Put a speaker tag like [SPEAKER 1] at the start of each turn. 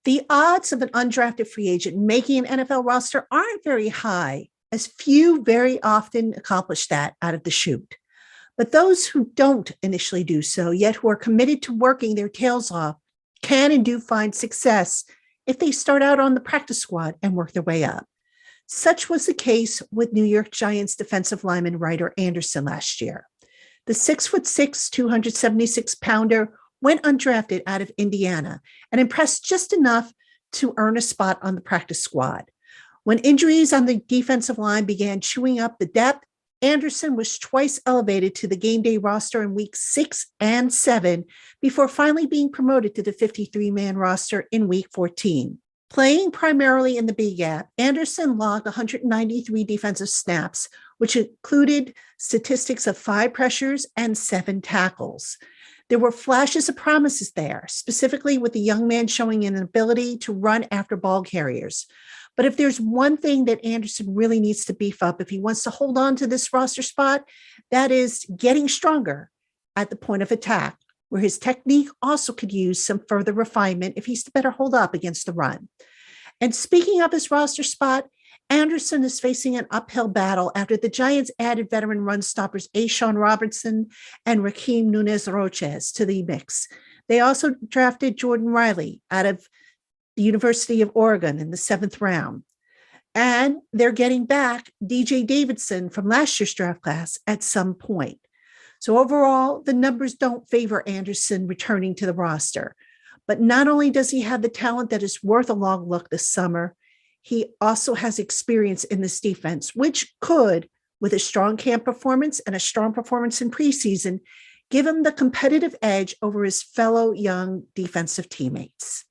[SPEAKER 1] The odds of an undrafted free agent making an NFL roster aren't very high, as few very often accomplish that out of the chute. But those who don't initially do so, yet who are committed to working their tails off, can and do find success if they start out on the practice squad and work their way up. Such was the case with New York Giants defensive lineman Ryder Anderson last year. The 6'6", 276-pounder went undrafted out of Indiana and impressed just enough to earn a spot on the practice squad. When injuries on the defensive line began chewing up the depth, Anderson was twice elevated to the game day roster in weeks 6 and 7 before finally being promoted to the 53-man roster in week 14. Playing primarily in the B gap, Anderson logged 193 defensive snaps, which included statistics of 5 pressures and 7 tackles. There were flashes of promises there, specifically with the young man showing an ability to run after ball carriers. But if there's one thing that Anderson really needs to beef up if he wants to hold on to this roster spot, that is getting stronger at the point of attack, where his technique also could use some further refinement if he's to better hold up against the run. And speaking of his roster spot, Anderson is facing an uphill battle after the Giants added veteran run stoppers A'Shawn Robinson and Raheem Nunez-Roches to the mix. They also drafted Jordan Riley out of the University of Oregon in the 7th round. And they're getting back DJ Davidson from last year's draft class at some point. So overall, the numbers don't favor Anderson returning to the roster. But not only does he have the talent that is worth a long look this summer, he also has experience in this defense, which could, with a strong camp performance and a strong performance in preseason, give him the competitive edge over his fellow young defensive teammates.